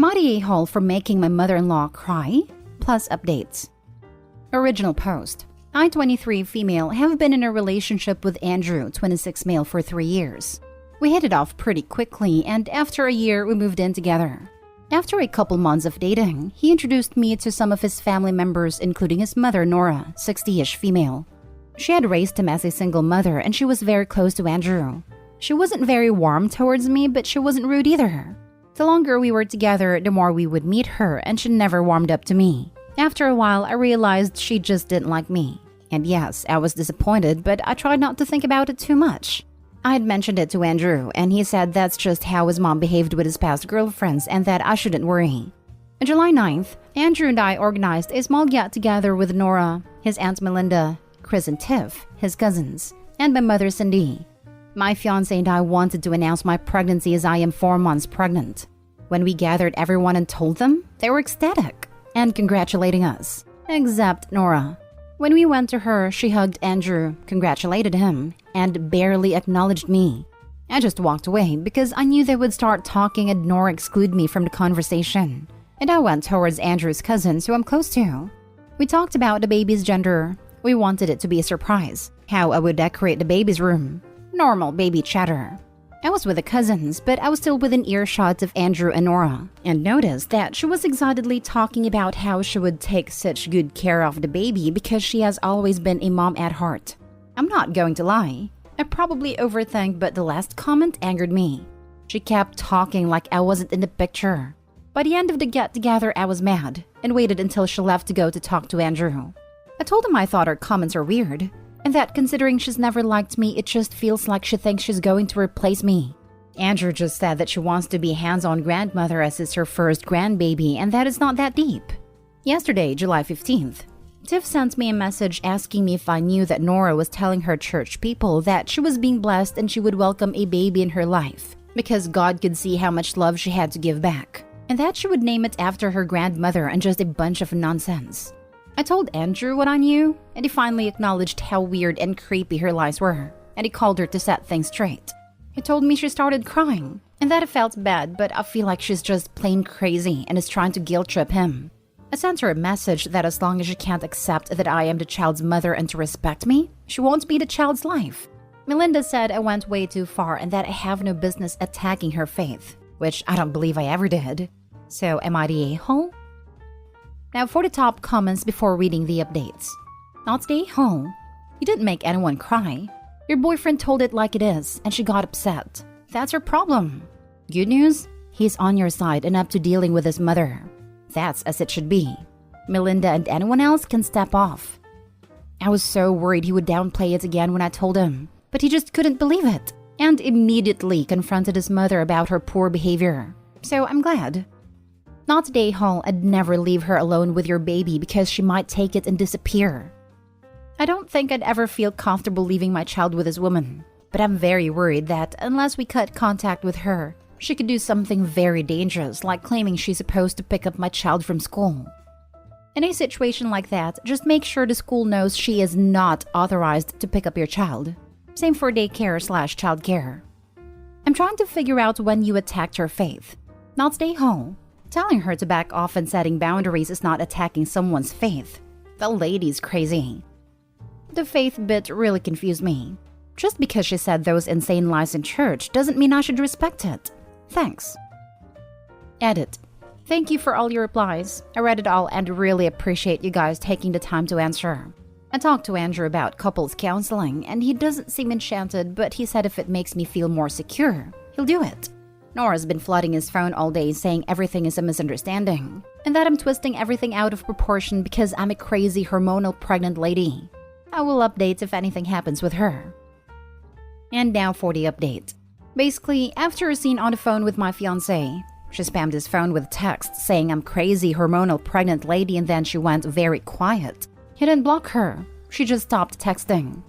Am I the a-hole for making my mother-in-law cry? Plus updates. Original post. I, 23 female, have been in a relationship with Andrew, 26 male, for 3 years. We hit it off pretty quickly, and after a year, we moved in together. After a couple months of dating, he introduced me to some of his family members, including his mother, Nora, 60-ish female. She had raised him as a single mother, and she was very close to Andrew. She wasn't very warm towards me, but she wasn't rude either. The longer we were together, the more we would meet her, and she never warmed up to me. After a while, I realized she just didn't like me. And yes, I was disappointed, but I tried not to think about it too much. I had mentioned it to Andrew, and he said that's just how his mom behaved with his past girlfriends and that I shouldn't worry. On July 9th, Andrew and I organized a small get-together with Nora, his aunt Melinda, Chris and Tiff, his cousins, and my mother Cindy. My fiancé and I wanted to announce my pregnancy as I am 4 months pregnant. When we gathered everyone and told them, they were ecstatic and congratulating us, except Nora. When we went to her, she hugged Andrew, congratulated him, and barely acknowledged me. I just walked away because I knew they would start talking and Nora exclude me from the conversation. And I went towards Andrew's cousins, who I'm close to. We talked about the baby's gender. We wanted it to be a surprise, how I would decorate the baby's room. Normal baby chatter. I was with the cousins, but I was still within earshot of Andrew and Nora, and noticed that she was excitedly talking about how she would take such good care of the baby because she has always been a mom at heart. I'm not going to lie. I probably overthink, but the last comment angered me. She kept talking like I wasn't in the picture. By the end of the get-together, I was mad, and waited until she left to go to talk to Andrew. I told him I thought her comments are weird, and that considering she's never liked me, it just feels like she thinks she's going to replace me. Andrew just said that she wants to be hands-on grandmother as it's her first grandbaby, and that is not that deep. Yesterday, July 15th, Tiff sent me a message asking me if I knew that Nora was telling her church people that she was being blessed and she would welcome a baby in her life because God could see how much love she had to give back, and that she would name it after her grandmother, and just a bunch of nonsense. I told Andrew what I knew, and he finally acknowledged how weird and creepy her lies were, and he called her to set things straight. He told me she started crying, and that I felt bad, but I feel like she's just plain crazy and is trying to guilt trip him. I sent her a message that as long as she can't accept that I am the child's mother and to respect me, she won't be the child's life. Melinda said I went way too far and that I have no business attacking her faith, which I don't believe I ever did. So am I the a-hole? Now for the top comments before reading the updates. Not the a-hole. You didn't make anyone cry. Your boyfriend told it like it is, and she got upset. That's her problem. Good news? He's on your side and up to dealing with his mother. That's as it should be. Melinda and anyone else can step off. I was so worried he would downplay it again when I told him, but he just couldn't believe it, and immediately confronted his mother about her poor behavior. So I'm glad. Not today, Hall. I'd never leave her alone with your baby because she might take it and disappear. I don't think I'd ever feel comfortable leaving my child with this woman, but I'm very worried that unless we cut contact with her, she could do something very dangerous, like claiming she's supposed to pick up my child from school. In a situation like that, just make sure the school knows she is not authorized to pick up your child. Same for daycare/childcare. I'm trying to figure out when you attacked her faith. Not stay home. Telling her to back off and setting boundaries is not attacking someone's faith. The lady's crazy. The faith bit really confused me. Just because she said those insane lies in church doesn't mean I should respect it. Thanks. Edit. Thank you for all your replies. I read it all and really appreciate you guys taking the time to answer. I talked to Andrew about couples counseling, and he doesn't seem enchanted, but he said if it makes me feel more secure, he'll do it. Nora's been flooding his phone all day saying everything is a misunderstanding, and that I'm twisting everything out of proportion because I'm a crazy hormonal pregnant lady. I will update if anything happens with her. And now for the update. Basically, after a scene on the phone with my fiancé, she spammed his phone with texts saying I'm crazy hormonal pregnant lady, and then she went very quiet. He didn't block her. She just stopped texting.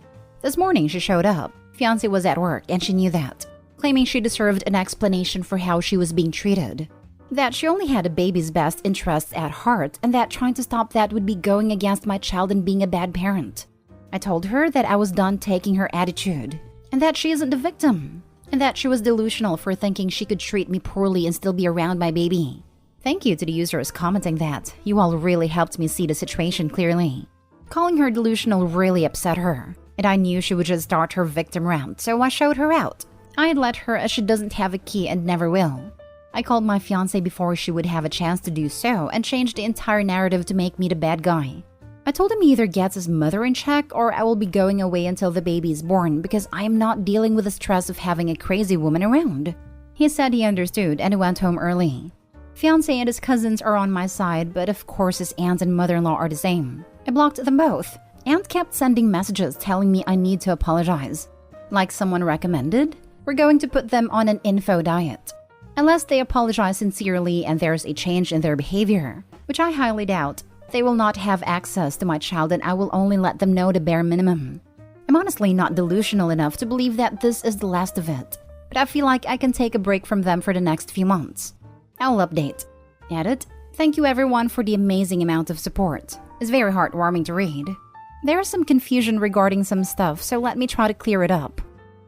This morning she showed up. Fiancé was at work and she knew that, claiming she deserved an explanation for how she was being treated. That she only had a baby's best interests at heart, and that trying to stop that would be going against my child and being a bad parent. I told her that I was done taking her attitude, and that she isn't the victim, and that she was delusional for thinking she could treat me poorly and still be around my baby. Thank you to the users commenting that. You all really helped me see the situation clearly. Calling her delusional really upset her, and I knew she would just start her victim rant, so I showed her out. I had let her as she doesn't have a key and never will. I called my fiancé before she would have a chance to do so and changed the entire narrative to make me the bad guy. I told him he either gets his mother in check or I will be going away until the baby is born because I am not dealing with the stress of having a crazy woman around. He said he understood and he went home early. Fiancé and his cousins are on my side, but of course his aunt and mother-in-law are the same. I blocked them both. Aunt kept sending messages telling me I need to apologize. Like someone recommended, we're going to put them on an info diet. Unless they apologize sincerely and there's a change in their behavior, which I highly doubt, they will not have access to my child and I will only let them know the bare minimum. I'm honestly not delusional enough to believe that this is the last of it, but I feel like I can take a break from them for the next few months. I'll update. Edit. Thank you everyone for the amazing amount of support. It's very heartwarming to read. There is some confusion regarding some stuff, so let me try to clear it up.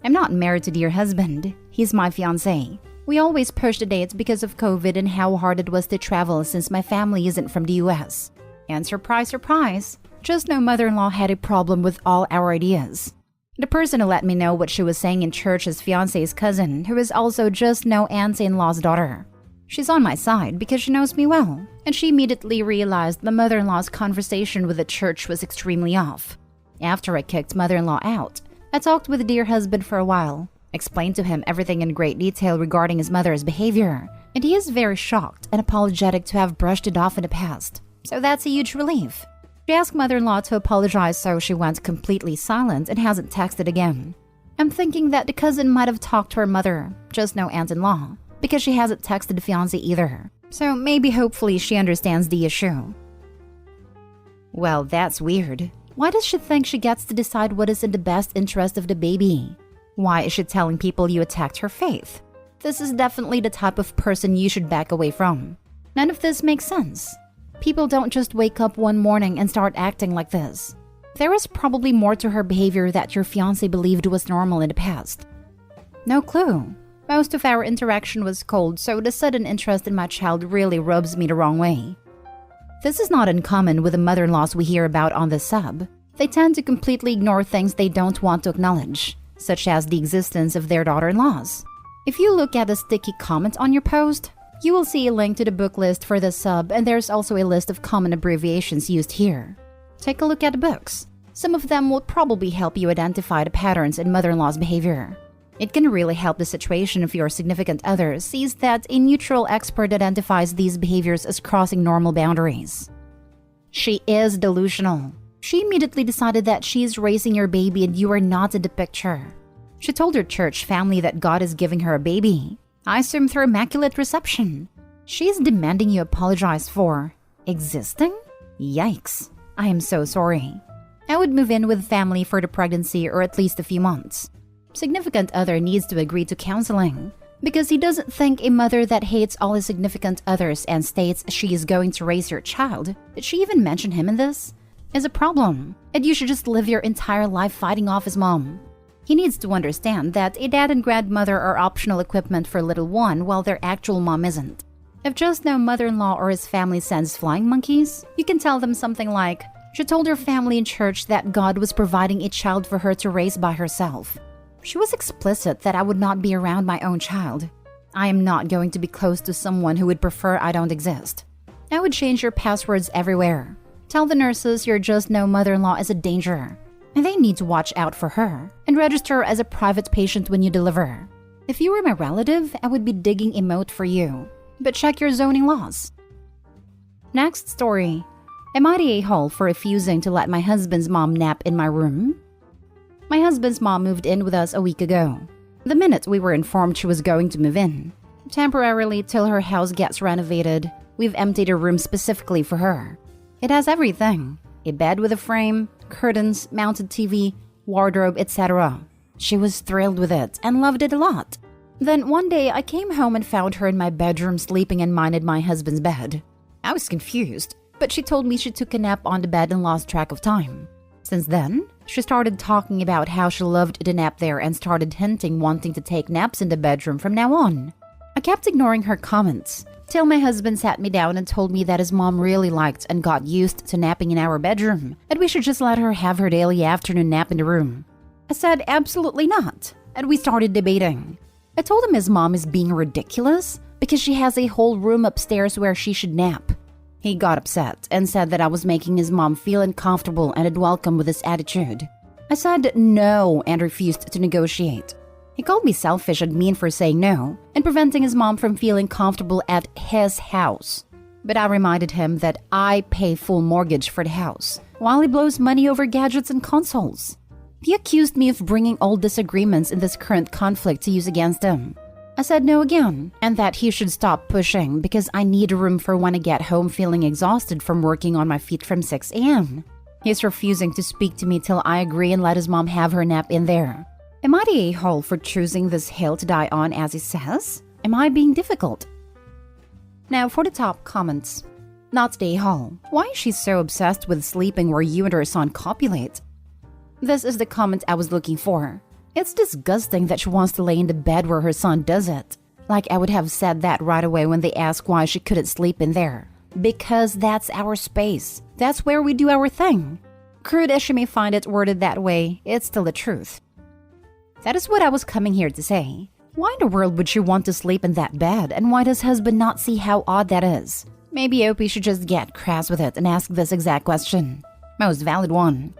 I'm not married to dear husband. He's my fiancé. We always pushed the dates because of COVID and how hard it was to travel since my family isn't from the US. And surprise, surprise, just no mother-in-law had a problem with all our ideas. The person who let me know what she was saying in church is fiancé's cousin, who is also just no auntie-in-law's daughter. She's on my side because she knows me well, and she immediately realized the mother-in-law's conversation with the church was extremely off. After I kicked mother-in-law out, I talked with dear husband for a while, explained to him everything in great detail regarding his mother's behavior, and he is very shocked and apologetic to have brushed it off in the past. So that's a huge relief. She asked mother-in-law to apologize, so she went completely silent and hasn't texted again. I'm thinking that the cousin might have talked to her mother, just no aunt-in-law, because she hasn't texted the fiancé either. So maybe hopefully she understands the issue. Well, that's weird. Why does she think she gets to decide what is in the best interest of the baby? Why is she telling people you attacked her faith? This is definitely the type of person you should back away from. None of this makes sense. People don't just wake up one morning and start acting like this. There is probably more to her behavior that your fiancé believed was normal in the past. No clue. Most of our interaction was cold, so the sudden interest in my child really rubs me the wrong way. This is not uncommon with the mother-in-laws we hear about on this sub. They tend to completely ignore things they don't want to acknowledge, such as the existence of their daughter-in-laws. If you look at the sticky comments on your post, you will see a link to the book list for this sub, and there's also a list of common abbreviations used here. Take a look at the books. Some of them will probably help you identify the patterns in mother-in-law's behavior. It can really help the situation if your significant other sees that a neutral expert identifies these behaviors as crossing normal boundaries. She is delusional. She immediately decided that she is raising your baby and you are not in the picture. She told her church family that God is giving her a baby. I assume through immaculate reception. She is demanding you apologize for existing? Yikes. I am so sorry. I would move in with family for the pregnancy or at least a few months. Significant other needs to agree to counseling because he doesn't think a mother that hates all his significant others and states she is going to raise your child, did she even mention him in this, is a problem, and you should just live your entire life fighting off his mom. He needs to understand that a dad and grandmother are optional equipment for little one while their actual mom isn't. If just no mother-in-law or his family sends flying monkeys, you can tell them something like, she told her family in church that God was providing a child for her to raise by herself. She was explicit that I would not be around my own child. I am not going to be close to someone who would prefer I don't exist. I would change your passwords everywhere. Tell the nurses your just no mother-in-law is a danger, and they need to watch out for her and register as a private patient when you deliver. If you were my relative, I would be digging a moat for you, but check your zoning laws. Next story. Am I the a-hole for refusing to let my husband's mom nap in my room? My husband's mom moved in with us a week ago. The minute we were informed she was going to move in, temporarily till her house gets renovated, we've emptied a room specifically for her. It has everything. A bed with a frame, curtains, mounted TV, wardrobe, etc. She was thrilled with it and loved it a lot. Then one day I came home and found her in my bedroom sleeping and minded my husband's bed. I was confused, but she told me she took a nap on the bed and lost track of time. Since then, she started talking about how she loved the nap there and started hinting wanting to take naps in the bedroom from now on. I kept ignoring her comments, Till my husband sat me down and told me that his mom really liked and got used to napping in our bedroom, and we should just let her have her daily afternoon nap in the room. I said absolutely not, and we started debating. I told him his mom is being ridiculous because she has a whole room upstairs where she should nap. He got upset and said that I was making his mom feel uncomfortable and unwelcome with this attitude. I said no and refused to negotiate. He called me selfish and mean for saying no and preventing his mom from feeling comfortable at his house. But I reminded him that I pay full mortgage for the house, while he blows money over gadgets and consoles. He accused me of bringing old disagreements in this current conflict to use against him. I said no again, and that he should stop pushing because I need a room for when I get home feeling exhausted from working on my feet from 6 a.m. He's refusing to speak to me till I agree and let his mom have her nap in there. Am I the a-hole for choosing this hill to die on as he says? Am I being difficult? Now for the top comments. Not the a-hole. Why is she so obsessed with sleeping where you and her son copulate? This is the comment I was looking for. It's disgusting that she wants to lay in the bed where her son does it. Like I would have said that right away when they asked why she couldn't sleep in there. Because that's our space. That's where we do our thing. Crude as she may find it worded that way, it's still the truth. That is what I was coming here to say. Why in the world would she want to sleep in that bed, and why does husband not see how odd that is? Maybe Opie should just get crass with it and ask this exact question. Most valid one.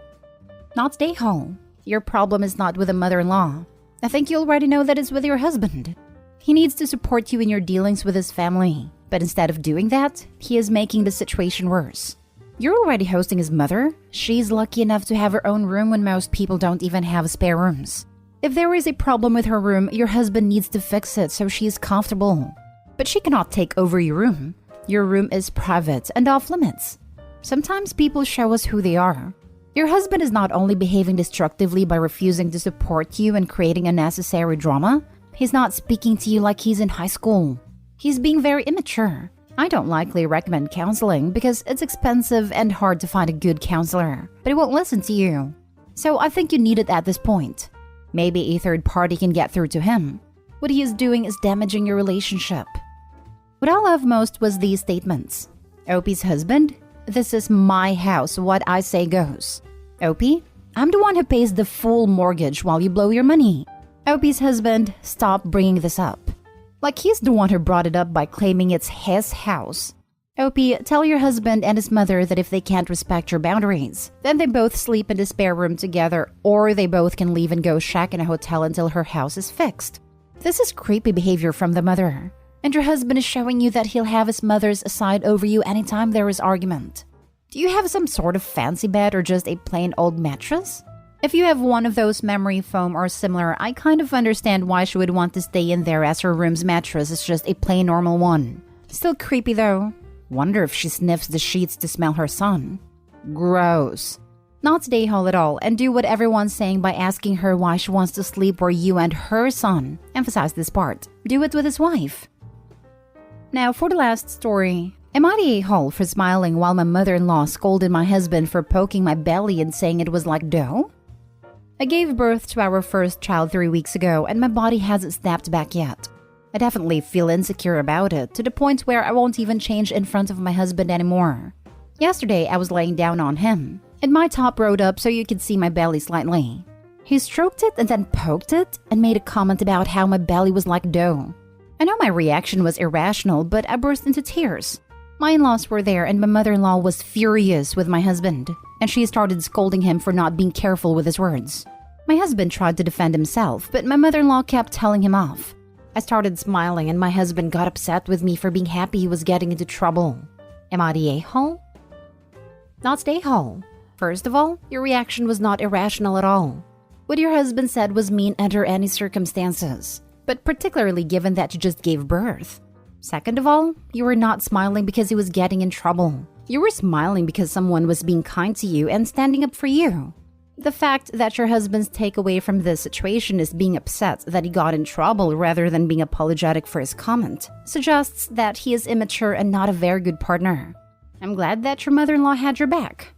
Not stay home. Your problem is not with a mother-in-law. I think you already know that it's with your husband. He needs to support you in your dealings with his family. But instead of doing that, he is making the situation worse. You're already hosting his mother. She's lucky enough to have her own room when most people don't even have spare rooms. If there is a problem with her room, your husband needs to fix it so she is comfortable. But she cannot take over your room. Your room is private and off limits. Sometimes people show us who they are. Your husband is not only behaving destructively by refusing to support you and creating unnecessary drama, he's not speaking to you like he's in high school. He's being very immature. I don't likely recommend counseling because it's expensive and hard to find a good counselor, but he won't listen to you. So I think you need it at this point. Maybe a third party can get through to him. What he is doing is damaging your relationship. What I love most was these statements. Opie's husband, this is my house, what I say goes. Opie, I'm the one who pays the full mortgage while you blow your money. Opie's husband, stop bringing this up. Like he's the one who brought it up by claiming it's his house. Opie, tell your husband and his mother that if they can't respect your boundaries, then they both sleep in the spare room together, or they both can leave and go shack in a hotel until her house is fixed. This is creepy behavior from the mother. And your husband is showing you that he'll have his mother's side over you anytime there is argument. Do you have some sort of fancy bed or just a plain old mattress? If you have one of those memory foam or similar, I kind of understand why she would want to stay in there as her room's mattress is just a plain normal one. Still creepy though. Wonder if she sniffs the sheets to smell her son. Gross. Not stay home at all and do what everyone's saying by asking her why she wants to sleep where you and her son. Emphasize this part. Do it with his wife. Now for the last story. Am I the a-hole for smiling while my mother-in-law scolded my husband for poking my belly and saying it was like dough? I gave birth to our first child 3 weeks ago and my body hasn't snapped back yet. I definitely feel insecure about it to the point where I won't even change in front of my husband anymore. Yesterday I was laying down on him and my top rode up so you could see my belly slightly. He stroked it and then poked it and made a comment about how my belly was like dough. I know my reaction was irrational, but I burst into tears. My in-laws were there and my mother-in-law was furious with my husband, and she started scolding him for not being careful with his words. My husband tried to defend himself, but my mother-in-law kept telling him off. I started smiling and my husband got upset with me for being happy he was getting into trouble. Am I the a-hole? Not the a-hole. First of all, your reaction was not irrational at all. What your husband said was mean under any circumstances, but particularly given that you just gave birth. Second of all, you were not smiling because he was getting in trouble. You were smiling because someone was being kind to you and standing up for you. The fact that your husband's takeaway from this situation is being upset that he got in trouble rather than being apologetic for his comment suggests that he is immature and not a very good partner. I'm glad that your mother-in-law had your back.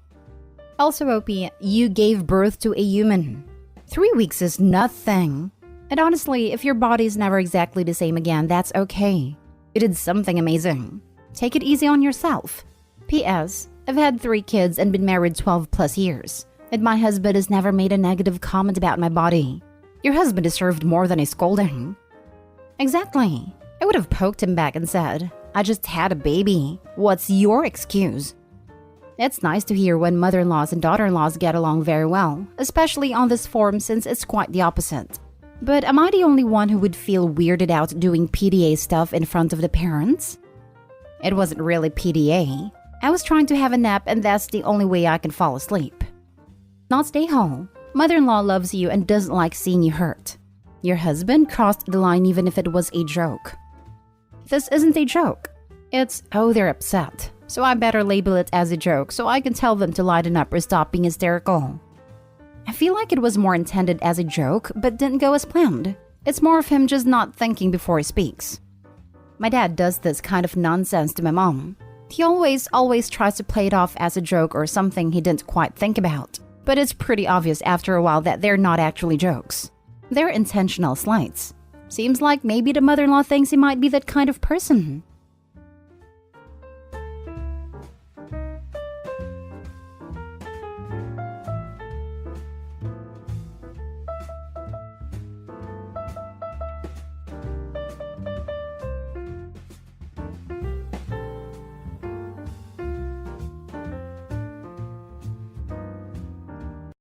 Also, Opie, you gave birth to a human. 3 weeks is nothing. And honestly, if your body's never exactly the same again, that's okay. You did something amazing. Take it easy on yourself. P.S. I've had 3 kids and been married 12 plus years, and my husband has never made a negative comment about my body. Your husband deserved more than a scolding. Exactly. I would have poked him back and said, I just had a baby. What's your excuse? It's nice to hear when mother-in-laws and daughter-in-laws get along very well, especially on this forum since it's quite the opposite. But am I the only one who would feel weirded out doing PDA stuff in front of the parents? It wasn't really PDA. I was trying to have a nap and that's the only way I can fall asleep. Not stay home. Mother-in-law loves you and doesn't like seeing you hurt. Your husband crossed the line even if it was a joke. This isn't a joke. It's, oh, they're upset. So I better label it as a joke so I can tell them to lighten up or stop being hysterical. I feel like it was more intended as a joke, but didn't go as planned. It's more of him just not thinking before he speaks. My dad does this kind of nonsense to my mom. He always tries to play it off as a joke or something he didn't quite think about. But it's pretty obvious after a while that they're not actually jokes. They're intentional slights. Seems like maybe the mother-in-law thinks he might be that kind of person.